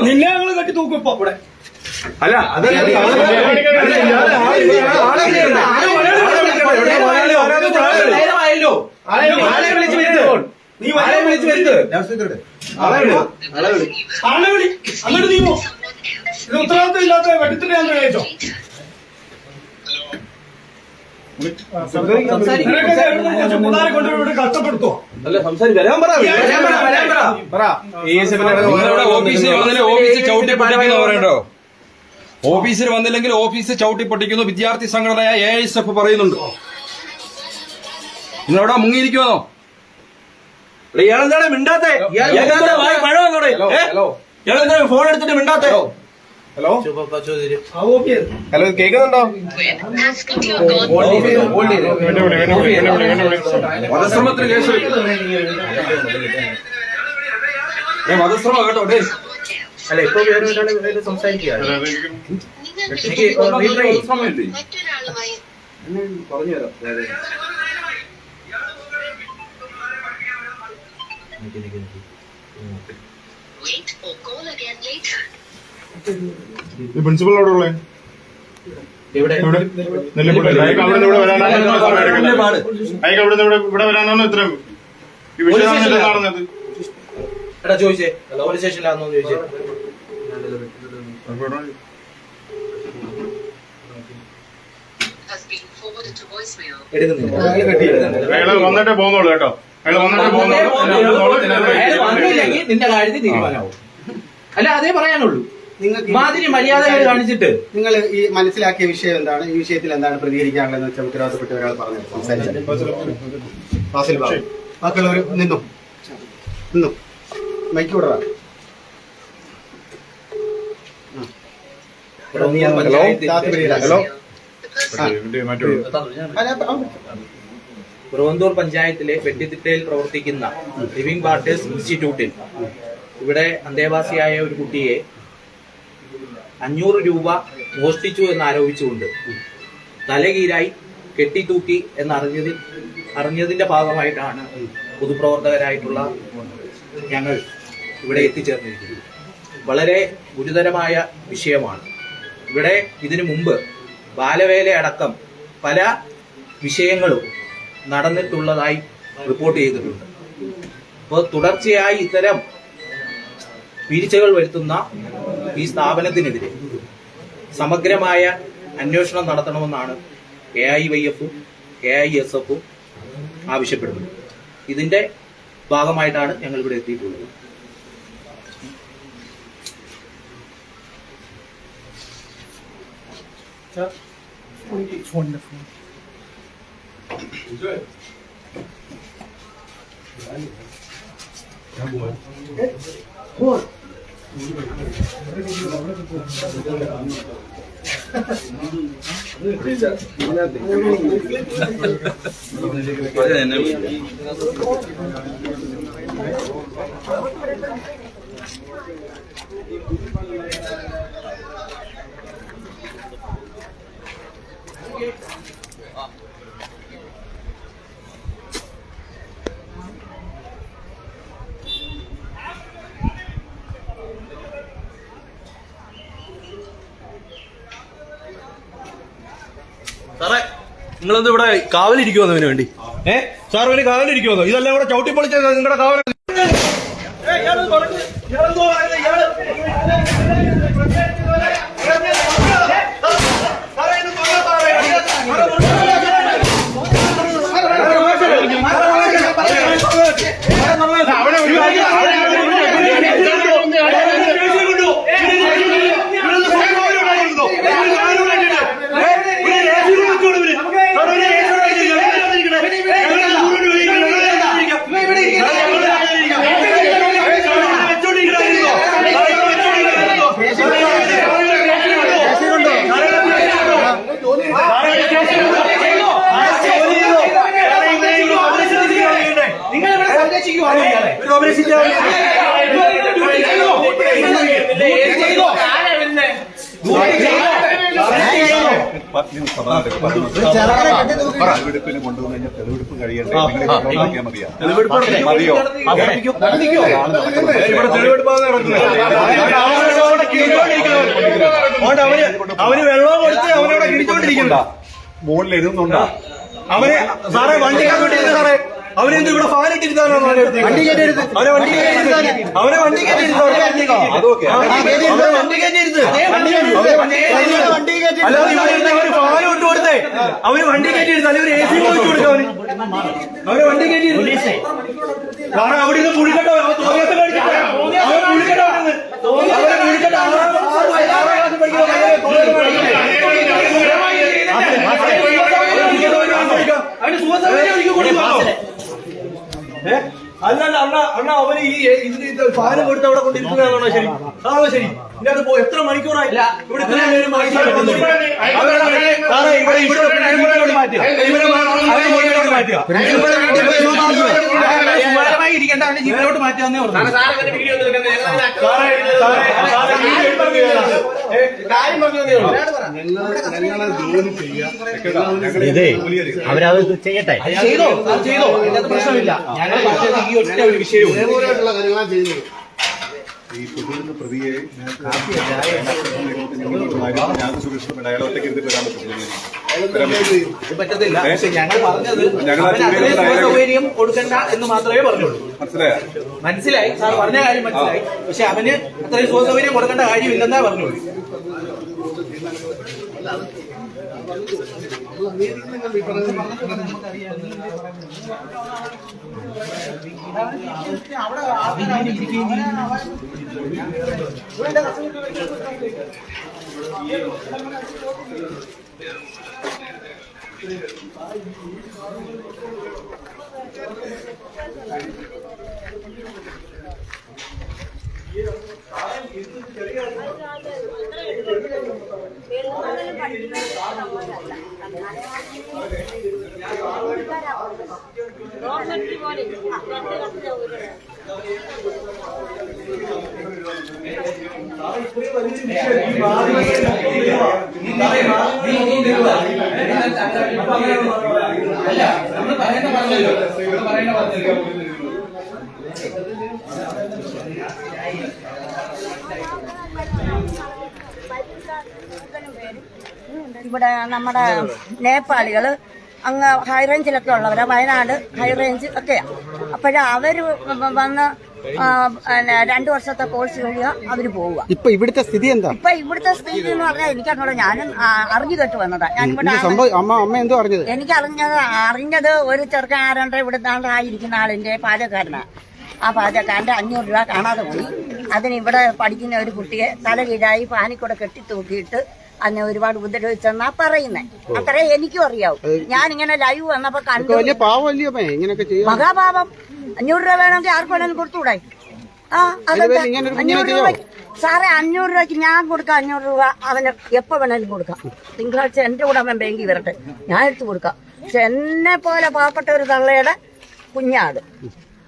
നിന്നെ ഞങ്ങള് കെട്ടി തൂക്കും ഇപ്പൊ ഇവിടെ. അല്ല അതല്ല നീ ആളെ വിളിച്ച് വരുത്ത് അങ്ങോട്ട് നീ പോ. ഇത് ഉത്തരവാദിത്വം ഇല്ലാത്ത വെട്ടിത്തിന്റെ ഞാൻ കഴിച്ചോ. കൊണ്ടുപോയി കഷ്ടപ്പെടുത്തോ? ഓഫീസിൽ വന്നില്ലെങ്കിൽ ഓഫീസ് ചവിട്ടി പൊട്ടിക്കുന്നു വിദ്യാർത്ഥി സംഘടനയായ AISF പറയുന്നുണ്ട്. നിങ്ങളവിടെ മുങ്ങിയിരിക്കുവാണോ? ഇയാളെന്താണ് മിണ്ടാത്തെ? ഇയാളെന്താണ് ഫോൺ എടുത്തിട്ട് മിണ്ടാത്തെ? ഹലോ ഹലോ കേൾക്കുന്നുണ്ടോ? വധശ്രമത്തിന് കേസ് വധശ്രമം കേട്ടോ. അല്ല ഇപ്പൊ സംസാരിക്കുക പറഞ്ഞുതരാം. പ്രിൻസിപ്പൽ അവിടെ ഉള്ളേ ഇവിടെ വരാനാണ് ഇത്രയും ഈ വിഷയം കാണുന്നത്. എടാ ചോദിച്ചേ പോലീസ് സ്റ്റേഷനിലാണോ ചോദിച്ചേ. വന്നിട്ടേ പോകുന്നുള്ളൂ കേട്ടോ. വന്നില്ലെങ്കിൽ നിന്റെ കാര്യത്തിൽ തീരുമാനമാവും. അല്ല അതേ പറയാനുള്ളൂ. മാതിരി മര്യാദകൾ കാണിച്ചിട്ട് നിങ്ങൾ ഈ മനസ്സിലാക്കിയ വിഷയം എന്താണ്, ഈ വിഷയത്തിൽ എന്താണ് പ്രതികരിക്കാനുള്ളതെന്ന് വെച്ചാൽ ഉത്തരവാദിത്തപ്പെട്ട ഒരാൾ പറഞ്ഞു സംസാരിച്ചു. ബാക്കിയുള്ളവർ നിന്നു മൈക്ക് വിടറ. പുറവന്തൂർ പഞ്ചായത്തിലെ വെട്ടിത്തിട്ടയിൽ പ്രവർത്തിക്കുന്ന ലിവിംഗ് വാട്ടേഴ്സ് ഇൻസ്റ്റിറ്റ്യൂട്ടിൽ ഇവിടെ അന്തേവാസിയായ ഒരു കുട്ടിയെ 500 രൂപ മോഷ്ടിച്ചു എന്നാരോപിച്ചുകൊണ്ട് തലകീരായി കെട്ടിത്തൂക്കി എന്നറിഞ്ഞതിന്റെ ഭാഗമായിട്ടാണ് പൊതുപ്രവർത്തകരായിട്ടുള്ള ഞങ്ങൾ ഇവിടെ എത്തിച്ചേർന്നിരിക്കുന്നത്. വളരെ ഗുരുതരമായ വിഷയമാണ്. ഇവിടെ ഇതിനു മുമ്പ് ബാലവേല അടക്കം പല വിഷയങ്ങളും നടന്നിട്ടുള്ളതായി റിപ്പോർട്ട് ചെയ്തിട്ടുണ്ട്. അപ്പോൾ തുടർച്ചയായി ഇത്തരം വീഴ്ചകൾ വരുത്തുന്ന ഈ സ്ഥാപനത്തിനെതിരെ സമഗ്രമായ അന്വേഷണം നടത്തണമെന്നാണ് AIYF-ഉം AISF-ഉം ആവശ്യപ്പെടുന്നത്. ഇതിന്റെ ഭാഗമായിട്ടാണ് ഞങ്ങൾ ഇവിടെ എത്തിയിട്ടുള്ളത്. സാറേ നിങ്ങളെന്ത് ഇവിടെ കാവലിരിക്കുവോ ഇതിനു വേണ്ടി? സാർ ഒരു കാവലിരിക്കുവോ? ഇതെല്ലാം കൂടെ ചവിട്ടിപ്പൊളിച്ച നിങ്ങളുടെ കാവൽ. തെളിവെടുപ്പിന് കൊണ്ടുവന്ന് തെളിവെടുപ്പ് കഴിയട്ടെ. മതിയോ? അവന് വെള്ളം കൊടുത്ത് അവനവിടെ കിടിച്ചോണ്ടിരിക്കണ്ട. മുകളിൽ എഴുതുന്നുണ്ടോ? അവനെ സാറേ വണ്ടിക്കകത്തോട്ടിരുന്നു സാറേ. അവനെന്ത് ഇവിടെ ഫാനിട്ടിരുത്താനോ? അവനെ വണ്ടി കയറ്റിയിരുത്ത്. അവനെ വണ്ടി കയറ്റിയിരുത്ത്. അവനെ വണ്ടി കയറ്റിയിരുത്ത്. അല്ലാതെ ഇവിടെ ഇരുന്ന് അവന് ഫാൻ ഇട്ട് കൊടുത്തേ. അവന് വണ്ടി കയറ്റിയിരുത്ത്. അല്ലെങ്കിൽ ഒരു AC പോയിട്ട് കൊടുക്കാം. അവനെ വണ്ടി കയറ്റിയിരുത്ത്. കാരണം അവിടെ നിന്ന് കുഴിക്കട്ടോ. അവൻ തോന്നിയാസം കഴിച്ചിട്ട് അവൻ കുഴിക്കട്ടോ. അവനെ കുഴിക്കട്ടോ. അവന് സുഖസൗകര്യം ഒരുക്കി കൊടുക്കുമല്ലോ. അല്ലല്ല അണ്ണ അവന് ഈ ഇതിന് ഫാന് കൊടുത്ത് അവിടെ കൊണ്ടിരിക്കുന്നതാണോ ശരി? അതാണോ ശരി? ഇതിനകത്ത് എത്ര മണിക്കൂറായി ഇവിടെ ഇത്രയും നേരം മാറ്റുക. ഇരിക്കേണ്ട അവന്റെ ജീവനോട്ട് മാറ്റാന്നേ പറഞ്ഞു. ഇതേ അവരത് ചെയ്യട്ടെ. ചെയ്തോ അത് ചെയ്തോ, ഇതിനകത്ത് പ്രശ്നമില്ല. ഞങ്ങൾ പറഞ്ഞത് ഈ ഒറ്റ ഒരു വിഷയവും ഈ പ്രതികളുടെ പ്രതിയെ ഞങ്ങൾക്ക് സുരക്ഷിതപ്പെട്ട അയാൾ ഒറ്റയ്ക്ക് ഇരുന്ന് വരാൻ പറ്റത്തില്ല. പക്ഷെ ഞങ്ങൾ പറഞ്ഞത് സൗകര്യം കൊടുക്കണ്ട എന്ന് മാത്രമേ പറഞ്ഞുള്ളൂ. മനസ്സിലായി സാർ പറഞ്ഞ കാര്യം മനസ്സിലായി. പക്ഷെ അവന് അത്രയും സുഖസൗകര്യം കൊടുക്കേണ്ട കാര്യമില്ലെന്നാ പറഞ്ഞുള്ളൂ. ഇവിടെ നമ്മുടെ നേപ്പാളികള് അങ്ങ് ഹൈറേഞ്ചിലൊക്കെ ഉള്ളവരാ, വയനാട് ഹൈറേഞ്ച് ഒക്കെയാ. അപ്പോഴ് അവര് വന്ന് 2 വർഷത്തെ കോഴ്സ് കഴിയുക, അവര് പോവുക. ഇപ്പൊ ഇവിടുത്തെ സ്ഥിതി എന്താ? ഇപ്പൊ ഇവിടുത്തെ സ്ഥിതി എന്ന് പറഞ്ഞാൽ എനിക്കറിഞ്ഞൂടാ. ഞാനും അറിഞ്ഞു കേട്ട് വന്നതാ. ഞാനിവിടെ അമ്മ എന്തോ അറിഞ്ഞത്? എനിക്ക് അറിഞ്ഞത് ഒരു ചെറുക്കൻ ആരണ്ട ഇവിടെ ആയിരിക്കുന്ന ആളിന്റെ പാചകക്കാരനാ. ആ പാചകക്കാരന്റെ 500 രൂപ കാണാതെ പോയി. അതിന് ഇവിടെ പഠിക്കുന്ന ഒരു കുട്ടിയെ തല കീഴായി പാനിക്കൂടെ കെട്ടി തൂക്കിയിട്ട് അന്നെ ഒരുപാട് ഉപദ്രവിച്ചെന്നാ പറയുന്നേ. അത്രേ എനിക്കും അറിയാവും. ഞാനിങ്ങനെ ലൈവ് വന്നപ്പോ കണ്ടു. മഹാപാപം. 500 രൂപ വേണമെങ്കിൽ ആർക്ക് വേണമെങ്കിലും കൊടുത്തുകൂടെ? ആ അതെന്താ 500 രൂപ സാറേ? 500 രൂപയ്ക്ക് ഞാൻ കൊടുക്കാം. 500 രൂപ അവന് എപ്പോ വേണമെങ്കിലും കൊടുക്കാം. തിങ്കളാഴ്ച എന്റെ കൂടെ അവൻ ബാങ്കിൽ വരട്ടെ, ഞാൻ എടുത്തു കൊടുക്കാം. പക്ഷെ എന്നെ പോലെ പാവപ്പെട്ട ഒരു തള്ളയുടെ കുഞ്ഞാട്.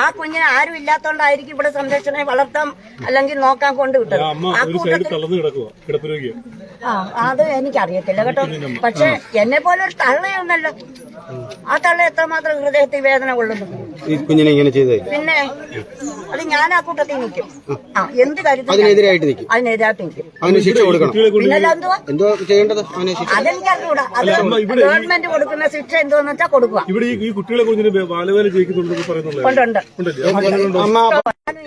ആ കുഞ്ഞിനെ ആരും ഇല്ലാത്തോണ്ടായിരിക്കും ഇവിടെ സംരക്ഷണയെ വളർത്താൻ അല്ലെങ്കിൽ നോക്കാൻ കൊണ്ടുവിട്ടത്. അത് എനിക്കറിയത്തില്ല കേട്ടോ. പക്ഷെ എന്നെ പോലെ ഒരു തള്ളയൊന്നല്ലോ. ആ തള്ള എത്രമാത്രം ഹൃദയത്തിൽ വേദന കൊള്ളുന്നു കുഞ്ഞിനെ ഇങ്ങനെ ചെയ്തേ. പിന്നെ അത് ഞാൻ ആ കൂട്ടത്തിൽ നിൽക്കും. എന്ത് കാര്യത്തിൽ അതിനെതിരായിട്ട് നിൽക്കും. അവന് ശിക്ഷ കൊടുക്കണം. പിന്നെന്തുവാ എന്തോ ചെയ്യേണ്ടത്? അതെനിക്കറിഞ്ഞൂടാ. അത് ഗവൺമെന്റ് കൊടുക്കുന്ന ശിക്ഷ എന്തോന്ന് വെച്ചാൽ കൊടുക്കുക. ഈ കുട്ടികളെ ഉണ്ട്.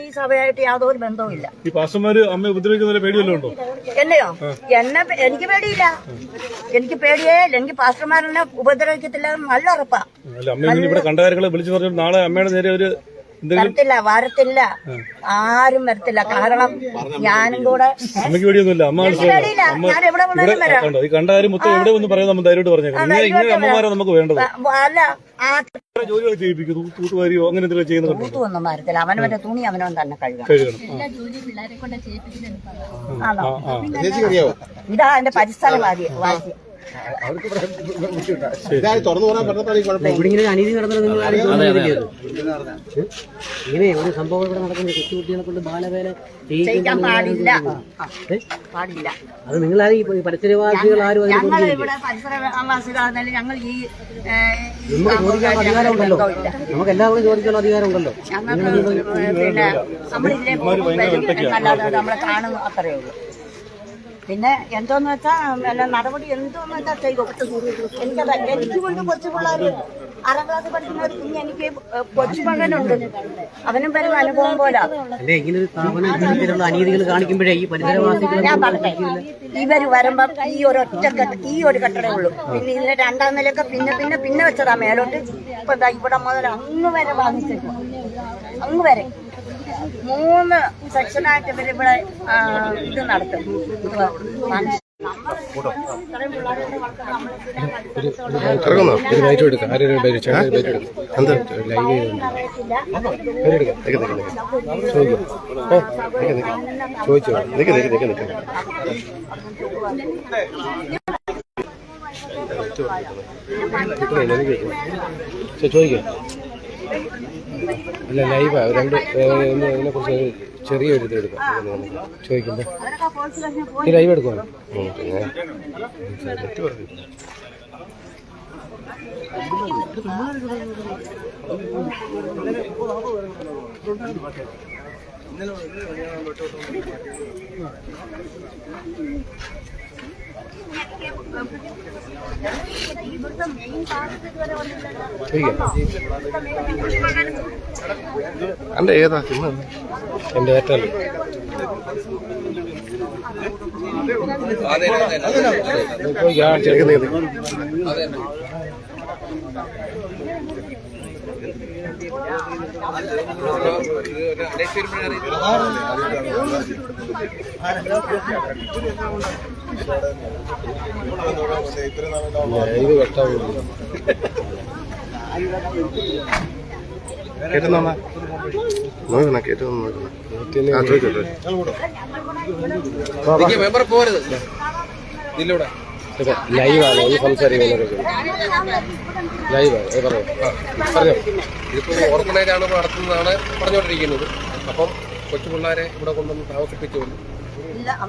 ഈ സഭയായിട്ട് യാതൊരു ബന്ധവുമില്ല. ഈ പാസ്റ്റർമാര് അമ്മയെ ഉപദ്രവിക്കുന്ന പേടിയല്ലോ ഉണ്ടോ? എന്നെയോ? എനിക്ക് പേടിയില്ല. എനിക്ക് പേടിയേ ഇല്ല. എനിക്ക് പാസ്റ്റർമാരെന്നെ ഉപദ്രവിക്കത്തില്ല, നല്ല ഉറപ്പാ. ഇവിടെ കണ്ട കാര്യങ്ങളെ വിളിച്ചു പറഞ്ഞു നാളെ അമ്മയുടെ നേരെ ഒരു വരത്തില്ല. ആരും വരത്തില്ല. കാരണം ഞാനും കൂടെ അമ്മയ്ക്ക് പേടിയൊന്നുമില്ല. അമ്മ ഞാൻ എവിടെ വേണമെങ്കിലും വരാം. ഈ കണ്ട കാര്യം മൊത്തം എവിടെ ഒന്ന് പറയാൻ നമ്മൾ ധൈര്യമായിട്ട് പറഞ്ഞേക്കാം. ഇങ്ങനെ അമ്മമാരെ നമുക്ക് വേണ്ടത്. അല്ല, ജോലികൾ ചെയ്യിപ്പിക്കുന്നു, തൂത്തുവാരിയോ അങ്ങനെ എന്തെങ്കിലും ചെയ്യുന്നുണ്ട്? തൂത്തൊന്നും വരത്തില്ല. അവനവന്റെ തുണി അവനവൻ തന്നെ കഴുകണം. ഇതാ എന്റെ പരിസരവാസി. ഇതായി തുറന്നു പോകാൻ പറഞ്ഞപ്പോൾ ഈ കുഴപ്പം ഇവിടെ ഇങ്ങനെ അനീതി നടന്നത് നിങ്ങൾ ആരും ചോദിക്കുന്നില്ലേ ഇത്? ഇങ്ങനെ ഒരു സംഭവം ഇവിടെ നടക്കുന്നത് കൊച്ചുകുട്ടികളെ കൊണ്ട് ബാലവേല ചെയ്യാൻ പാടില്ല ഏ? പാടില്ല. അത് നിങ്ങളാരും ഈ പരിസരവാസികൾ ആരും അതിനെ ഞങ്ങൾ കുറിച്ച് ഇവിടെ പരിസരവാസികളാണെങ്കിലും ഞങ്ങൾ ഈ നമുക്ക് ചോദിക്കാനുള്ള അധികാരം ഉണ്ടല്ലോ. നമുക്ക് എല്ലാവരും ചോദിക്കാനുള്ള അധികാരം ഉണ്ടല്ലോ. ഞങ്ങൾക്ക് പിന്നെ നമ്മളിതിലെ എന്നല്ലാതെ നമ്മളെ കാണുന്നു അത്രയേ ഉള്ളൂ. പിന്നെ എന്തോന്ന് വെച്ചാൽ നടപടി എന്തോന്ന് വെച്ചാൽ ചെയ്തു. എനിക്കത് എനിക്ക് കൊണ്ട് കൊച്ചു പിള്ളേർ 6ാം ക്ലാസ് പഠിക്കുന്ന ഒരു കുഞ്ഞ് എനിക്ക് കൊച്ചുമകനുണ്ട്. അവനും വരുന്ന അനുഭവം പോലെ അല്ലെ ഇങ്ങനെ ഒരു സ്ഥാപനം ഇത്തരത്തിലുള്ള അനീതികൾ കാണിക്കുമ്പോഴേ ഈ പരിസരവാസികൾ ഞാൻ പറഞ്ഞേ. ഇവര് വരുമ്പം ഈ ഒരു കെട്ടിടേ ഉള്ളൂ. പിന്നെ ഇതിന്റെ 2ാം നിലയൊക്കെ പിന്നെ വെച്ചതാ മേലോട്ട്. ഇപ്പൊ ഇവിടെ മുതൽ അങ്ങ് വരെ വാങ്ങിച്ചേക്കും. അങ്ങ് വരെ 3 സെക്ഷനായിട്ട് ഇവരിവിടെ ഇത് നടത്തും. അല്ല ലൈവാ ഇതിനെ കുറിച്ച് ചെറിയൊരു ഇത് എടുക്കാം ചോദിക്കുമ്പോൾ ഈ ലൈവ് എടുക്കുവാണ് അല്ല ഏതാ എൻ്റെ ഏറ്റവും ഇത് വെട്ടാവുള്ളൂ കേട്ടോ നോക്കണം കേട്ടോ മെമ്പർ പോരുത് ഇതിലൂടെ ലൈവാണ് ഒന്ന് സംസാരിക്കുന്നവരൊക്കെ ലൈവാണ് പറഞ്ഞോ ഇതിപ്പോൾ ഓർഗനൈസാണ് നടത്തുന്നതാണ് പറഞ്ഞുകൊണ്ടിരിക്കുന്നത്. അപ്പം കൊച്ചു പിള്ളേരെ ഇവിടെ കൊണ്ടുവന്ന് താമസിപ്പിച്ചുകൊണ്ട്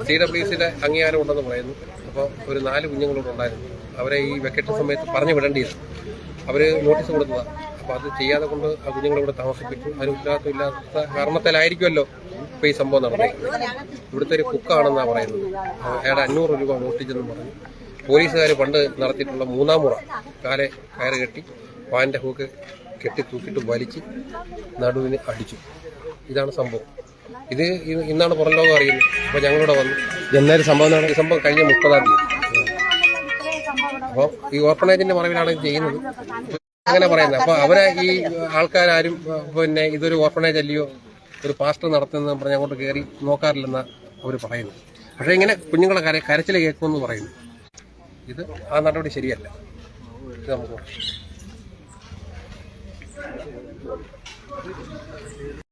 CWCയുടെ അംഗീകാരം ഉണ്ടെന്ന് പറയുന്നു. അപ്പോൾ ഒരു 4 കുഞ്ഞുങ്ങളോട് ഉണ്ടായിരുന്നു. അവരെ ഈ വെക്കേഷൻ സമയത്ത് പറഞ്ഞു വിടേണ്ടിയത് അവർ നോട്ടീസ് കൊടുത്തതാണ്. അപ്പോൾ അത് ചെയ്യാതെ കൊണ്ട് ആ കുഞ്ഞുങ്ങളെ ഇവിടെ താമസിപ്പിച്ചു. അതിന് ഉത്തരവാദിത്തമില്ലാത്ത കാരണത്തിലായിരിക്കുമല്ലോ ഇപ്പോൾ ഈ സംഭവം നടന്നത്. ഇവിടുത്തെ ഒരു കുക്കാണെന്നാണ് പറയുന്നത്. അയാളുടെ 500 രൂപ മോഷ്ടിച്ചെന്ന് പറഞ്ഞു. പോലീസുകാർ പണ്ട് നടത്തിയിട്ടുള്ള 3ാം മുറ കയറ് കെട്ടി വാനിൻ്റെ ഹൂക്ക് കെട്ടി തൂക്കിയിട്ട് വലിച്ച് നടുവിന് അടിച്ചു. ഇതാണ് സംഭവം. ഇത് ഇന്നാണ് പുറം ലോകം അറിയുന്നത്. അപ്പോൾ ഞങ്ങളിവിടെ വന്നു. എന്നാലും സംഭവം ഈ സംഭവം കഴിഞ്ഞ 30-ാം തീയതി. അപ്പോൾ ഈ ഓർഫനേജിന്റെ മറവിലാണ് ഇത് ചെയ്യുന്നത് അങ്ങനെ പറയുന്നത്. അപ്പോൾ അവരെ ഈ ആൾക്കാരും പിന്നെ ഇതൊരു ഓർഫനേജ് അല്ലയോ ഒരു പാസ്റ്റർ നടത്തുന്നതെന്ന് പറഞ്ഞ് അങ്ങോട്ട് കയറി നോക്കാറില്ലെന്നാണ് അവർ പറയുന്നത്. പക്ഷേ ഇങ്ങനെ കുഞ്ഞുങ്ങളെ കരച്ചിൽ കേൾക്കുമെന്ന് പറയുന്നു. ഇത് ആ നടപടി ശരിയല്ല. ഇത് നമുക്ക്